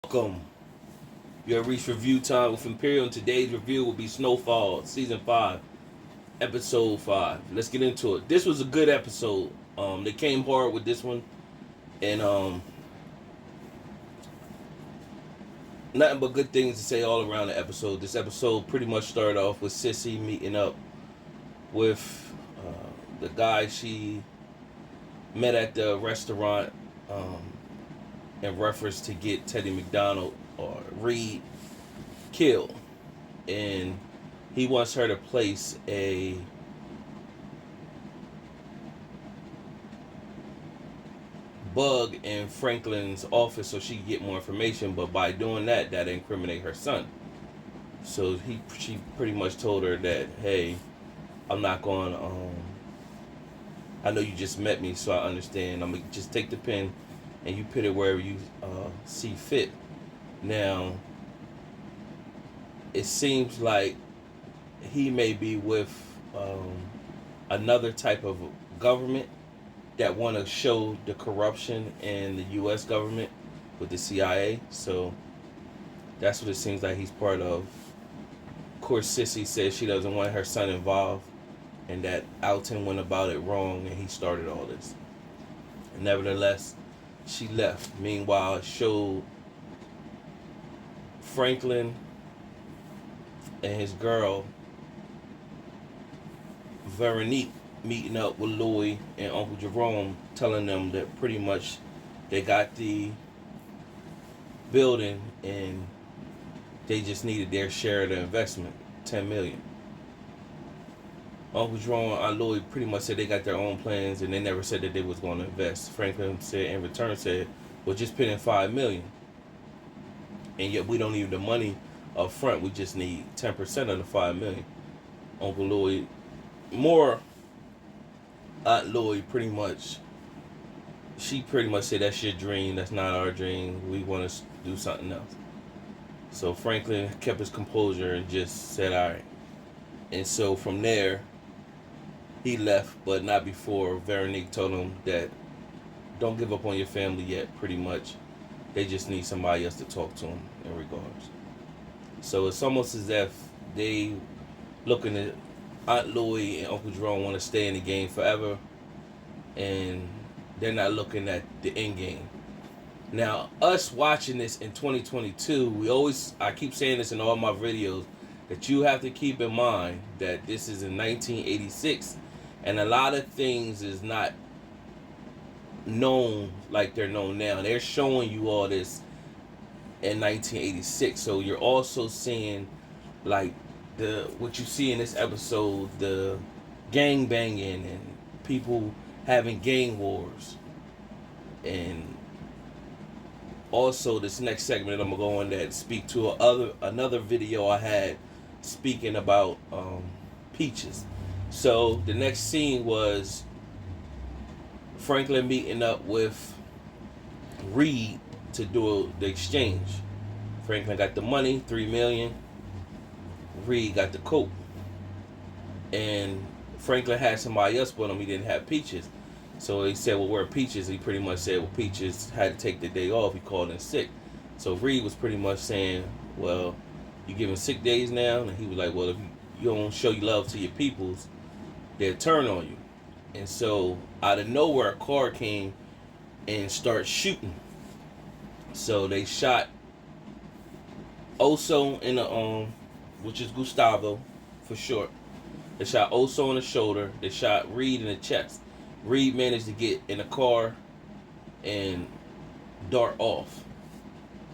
Welcome. You have reached review time with Imperial, and today's review will be Snowfall, Season 5, Episode 5. Let's get into it. This was a good episode. They came hard with this one, and nothing but good things to say all around the episode. This episode pretty much started off with Sissy meeting up with the guy she met at the restaurant in reference to get Teddy McDonald or Reed killed. And he wants her to place a bug in Franklin's office so she can get more information, but by doing that, that incriminate her son. So she pretty much told her that, hey, I'm not going I know you just met me, so I understand. I'm gonna just take the pen and you put it wherever you see fit. Now, it seems like he may be with another type of government that want to show the corruption in the U.S. government with the CIA. So that's what it seems like he's part of. Of course, Sissy says she doesn't want her son involved, and that Alton went about it wrong, and he started all this. And nevertheless, she left. Meanwhile, it showed Franklin and his girl Veronique meeting up with Louis and Uncle Jerome, telling them that pretty much they got the building and they just needed their share of the investment, $10 million. Uncle Jerome and Aunt Louis pretty much said they got their own plans and they never said that they was going to invest. Franklin said in return said, well, just put in $5 million. And yet we don't need the money up front. We just need 10% of the $5 million. Uncle Louis, more Aunt Louis she pretty much said that's your dream. That's not our dream. We want to do something else. So Franklin kept his composure and just said, all right. And so from there, he left, but not before Veronique told him that don't give up on your family yet, pretty much. They just need somebody else to talk to them in regards. So it's almost as if they looking at Aunt Louie and Uncle Jerome want to stay in the game forever, and they're not looking at the end game. Now, us watching this in 2022, I keep saying this in all my videos, that you have to keep in mind that this is in 1986, and a lot of things is not known like they're known now. They're showing you all this in 1986, so you're also seeing like what you see in this episode, the gang banging and people having gang wars, and also this next segment I'm gonna go on that speak to another video I had speaking about peaches. So the next scene was Franklin meeting up with Reed to do the exchange. Franklin got the money, $3 million. Reed got the coke. And Franklin had somebody else with him. He didn't have Peaches. So he said, well, where are Peaches? He pretty much said, well, Peaches had to take the day off. He called in sick. So Reed was pretty much saying, well, you giving sick days now? And he was like, well, if you don't show your love to your peoples, they'll turn on you. And so out of nowhere, a car came and started shooting. So they shot Oso in the which is Gustavo for short. They shot Oso in the shoulder. They shot Reed in the chest. Reed managed to get in the car and dart off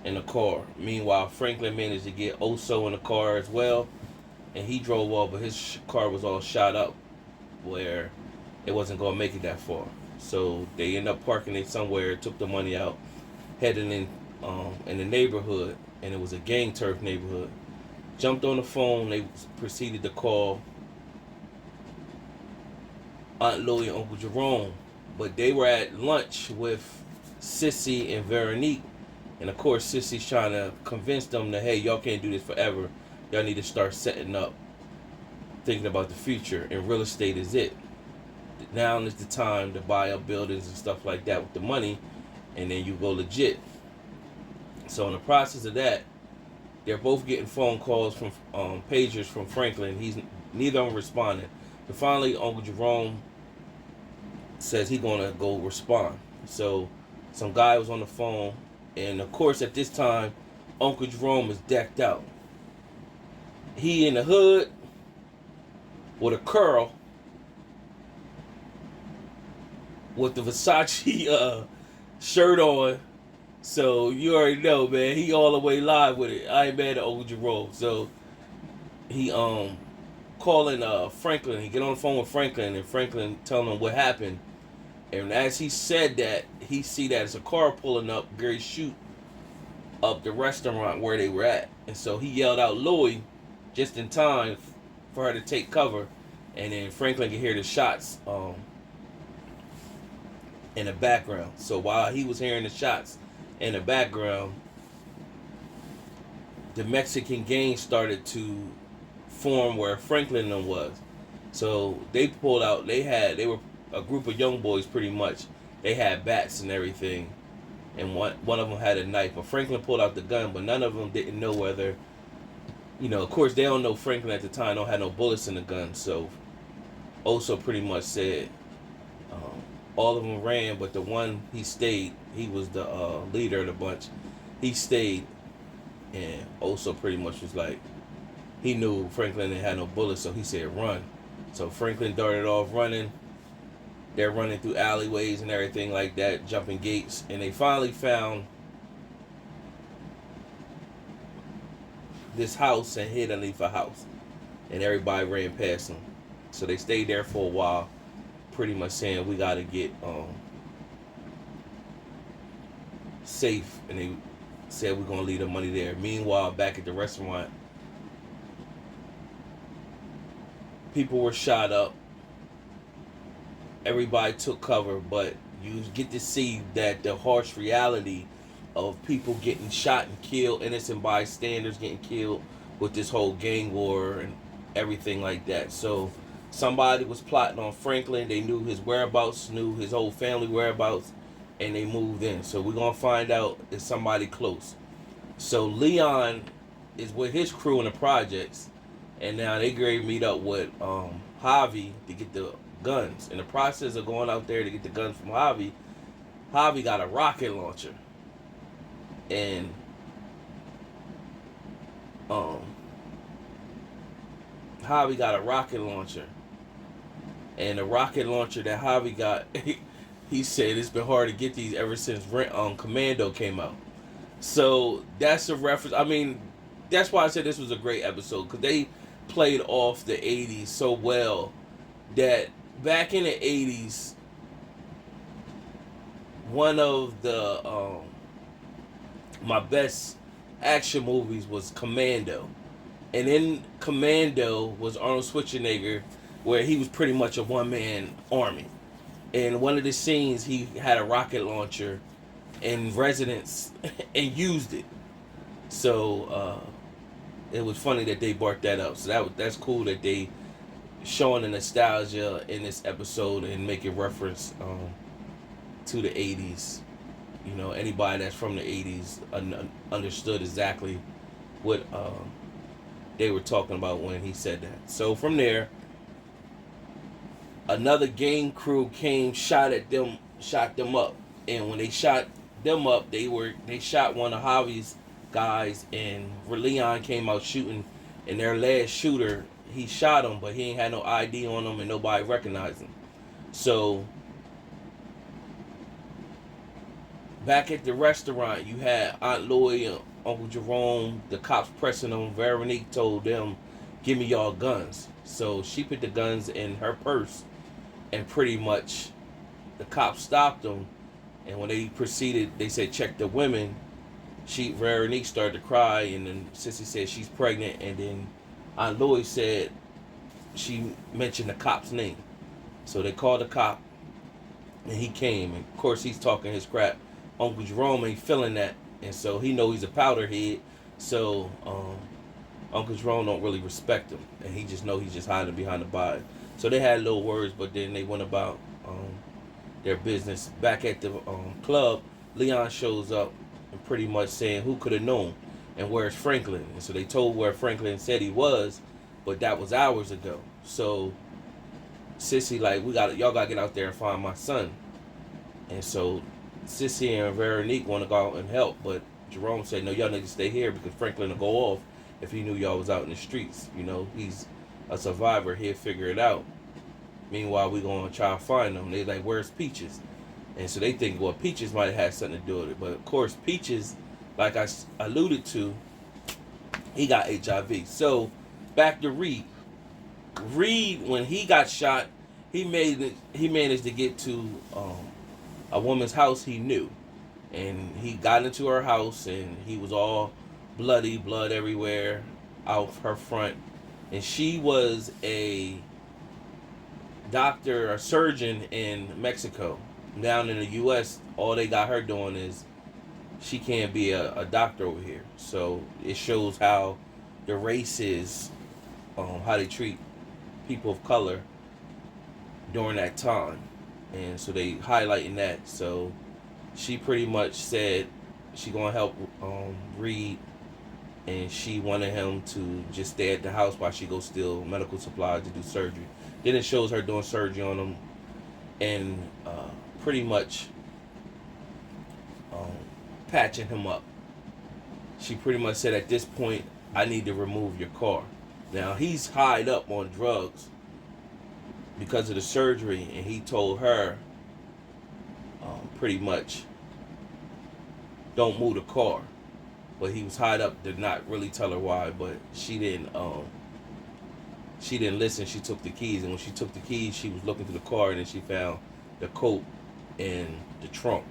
in the car. Meanwhile, Franklin managed to get Oso in the car as well, and he drove off, but his car was all shot up where it wasn't going to make it that far. So they ended up parking it somewhere, took the money out, heading in the neighborhood, and it was a gang turf neighborhood. Jumped on the phone, they proceeded to call Aunt Louie and Uncle Jerome, but they were at lunch with Sissy and Veronique, and of course Sissy's trying to convince them that, hey, y'all can't do this forever. Y'all need to start setting up, thinking about the future, and real estate is it. Now is the time to buy up buildings and stuff like that with the money, and then you go legit. So in the process of that, they're both getting phone calls from pagers from Franklin. He's neither of them responding. But finally, Uncle Jerome says he's gonna go respond. So some guy was on the phone, and of course at this time, Uncle Jerome is decked out. He in the hood with a curl, with the Versace shirt on. So you already know, man. He all the way live with it. I ain't mad at Uncle Jerome. So he calling Franklin. He get on the phone with Franklin, and Franklin telling him what happened. And as he said that, he see that it's a car pulling up, Gary shoot up the restaurant where they were at. And so he yelled out Louie just in time for her to take cover. And then Franklin could hear the shots in the background. So while he was hearing the shots in the background, the Mexican gang started to form where Franklin was. So they pulled out, they were a group of young boys pretty much. They had bats and everything. And one of them had a knife. But Franklin pulled out the gun, but none of them didn't know whether, of course they don't know Franklin at the time, don't have no bullets in the gun. So Oso pretty much said all of them ran, but the one he stayed, he was the leader of the bunch. He stayed, and Oso pretty much was like, he knew Franklin didn't have no bullets, so he said run. So Franklin darted off running. They're running through alleyways and everything like that, jumping gates, and they finally found this house and hid underneath a house, and everybody ran past them. So they stayed there for a while, pretty much saying we got to get safe, and they said we're gonna leave the money there. Meanwhile, back at the restaurant, people were shot up. Everybody took cover, but you get to see that the harsh reality of people getting shot and killed, innocent bystanders getting killed with this whole gang war and everything like that. So somebody was plotting on Franklin. They knew his whereabouts, knew his whole family whereabouts, and they moved in. So we're going to find out if somebody close. So Leon is with his crew in the projects, and now they going to meet up with Javi to get the guns. In the process of going out there to get the guns from Javi got a rocket launcher. And Javi got a rocket launcher. And the rocket launcher that Javi got, he said it's been hard to get these ever since Commando came out. So that's a reference. I mean, that's why I said this was a great episode, because they played off the 80s so well that back in the 80s, one of the my best action movies was Commando. And in Commando was Arnold Schwarzenegger, where he was pretty much a one-man army. In one of the scenes, he had a rocket launcher in residence and used it. So it was funny that they brought that up. So that's cool that they showing the nostalgia in this episode and making reference to the 80s. Anybody that's from the 80s understood exactly what they were talking about when he said that. So from there, another gang crew came, shot them up. And when they shot them up, they shot one of Javi's guys, and Leon came out shooting, and their last shooter, he shot him, but he ain't had no ID on him and nobody recognized him. So back at the restaurant, you had Aunt Louie and Uncle Jerome, the cops pressing them. Veronique told them, give me y'all guns. So she put the guns in her purse, and pretty much the cops stopped them. And when they proceeded, they said, check the women. Veronique started to cry, and then Sissy said she's pregnant, and then Aunt Louie said she mentioned the cop's name. So they called the cop, and he came. And of course, he's talking his crap. Uncle Jerome ain't feeling that, and so he know he's a powder head. So Uncle Jerome don't really respect him, and he just know he's just hiding behind the body. So they had little words, but then they went about their business. Back at the club, Leon shows up, and pretty much saying who could have known and where's Franklin. And so they told where Franklin said he was, but that was hours ago. So Sissy like, y'all gotta get out there and find my son. And so Sissy and Veronique want to go out and help, but Jerome said, no, y'all need to stay here because Franklin will go off if he knew y'all was out in the streets. You know, he's a survivor. He'll figure it out. Meanwhile, we going to try to find him. They like, where's Peaches? And so they think, well, Peaches might have had something to do with it. But, of course, Peaches, like I alluded to, he got HIV. So, back to Reed. Reed, when he got shot, he managed to get to a woman's house he knew. And he got into her house, and he was all bloody, blood everywhere out her front. And she was a doctor, a surgeon in Mexico. Down in the U.S., all they got her doing is she can't be a doctor over here. So it shows how the race is, how they treat people of color during that time. And so they highlighting that. So she pretty much said she gonna help Reed, and she wanted him to just stay at the house while she go steal medical supplies to do surgery. Then it shows her doing surgery on him and pretty much patching him up. She pretty much said, at this point, I need to remove your car. Now, he's highed up on drugs because of the surgery, and he told her pretty much, don't move the car. But he was highed up, did not really tell her why, but she didn't listen. She took the keys, and when she took the keys, she was looking through the car, and then she found the coat in the trunk.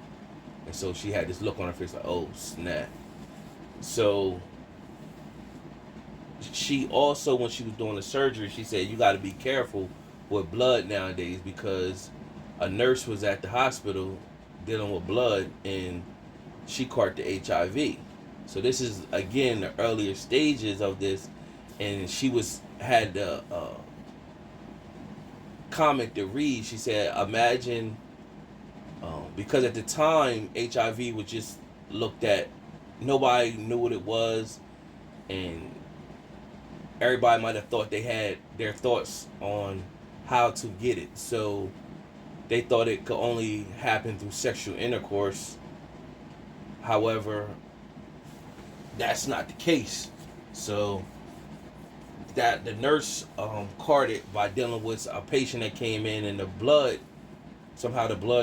And so she had this look on her face like, oh, snap. So she also, when she was doing the surgery, she said, you got to be careful with blood nowadays, because a nurse was at the hospital dealing with blood, and she caught the HIV. So this is, again, the earlier stages of this, and she had the comment to read. She said, imagine, because at the time, HIV was just looked at, nobody knew what it was, and everybody might have thought they had their thoughts on how to get it. So they thought it could only happen through sexual intercourse. However, that's not the case. So that the nurse caught it by dealing with a patient that came in, and the blood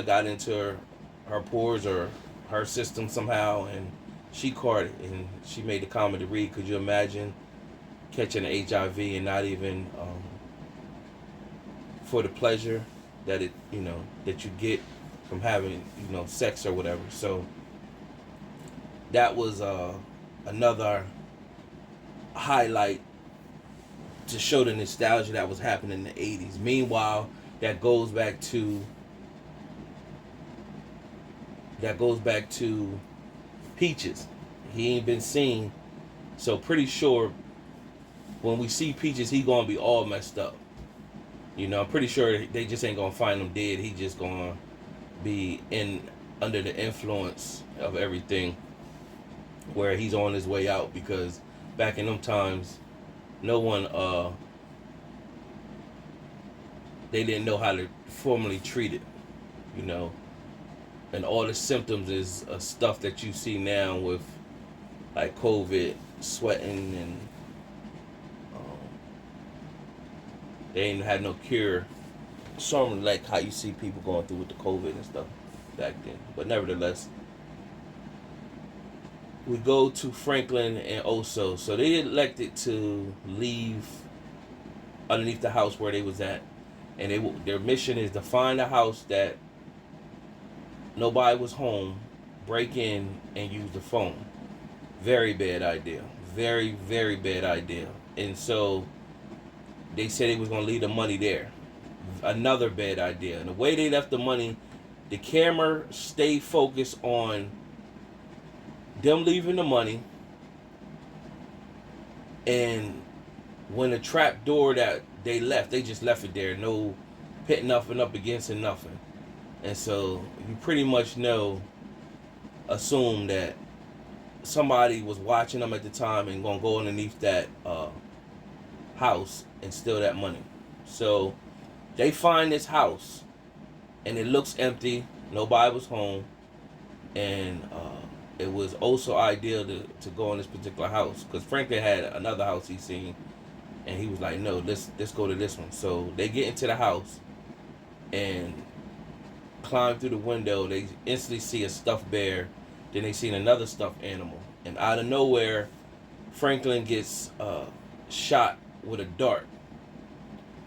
got into her pores or her system somehow, and she caught it, and she made the comment to read, could you imagine catching an HIV and not even for the pleasure that that you get from having sex or whatever. So that was another highlight to show the nostalgia that was happening in the 80s. Meanwhile, that goes back to Peaches. He ain't been seen, so pretty sure when we see Peaches, he gonna be all messed up. I'm pretty sure they just ain't gonna find him dead. He just gonna be under the influence of everything, where he's on his way out, because back in them times, no one they didn't know how to formally treat it, and all the symptoms is stuff that you see now with like COVID, sweating, and they ain't had no cure. Something like how you see people going through with the COVID and stuff back then. But nevertheless, we go to Franklin and Oso. So they elected to leave underneath the house where they was at, and their mission is to find a house that nobody was home, break in, and use the phone. Very bad idea. Very, very bad idea. And so they said they was going to leave the money there. Another bad idea. And the way they left the money, the camera stayed focused on them leaving the money, and when the trap door that they left, they just left it there. No pit nothing up against it, nothing. And so you pretty much assume that somebody was watching them at the time and gonna go underneath that house and steal that money. So they find this house and it looks empty. Nobody was home, and it was also ideal to go in this particular house because Franklin had another house he seen, and he was like, "No, let's go to this one." So they get into the house and climb through the window. They instantly see a stuffed bear. Then they see another stuffed animal, and out of nowhere, Franklin gets shot with a dart.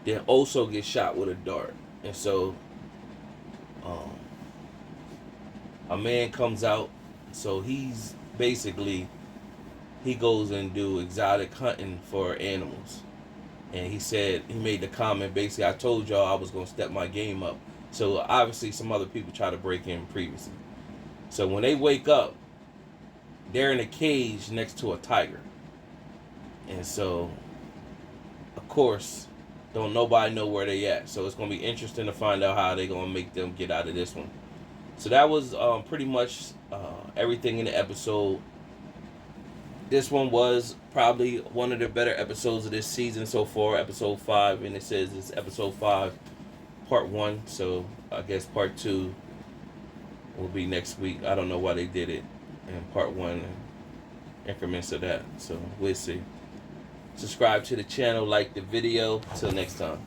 Then also gets shot with a dart, and so a man comes out. So he's basically, he goes and do exotic hunting for animals, and he said, he made the comment basically, I told y'all I was gonna step my game up. So obviously some other people try to break in previously. So when they wake up, they're in a cage next to a tiger, and so of course don't nobody know where they at. So it's gonna be interesting to find out how they gonna make them get out of this one. So that was pretty much everything in the episode. This one was probably one of the better episodes of this season so far, episode 5, and it says it's episode 5, part 1. So I guess part 2 will be next week. I don't know why they did it in part 1 and increments of that. So we'll see. Subscribe to the channel, like the video. Till next time.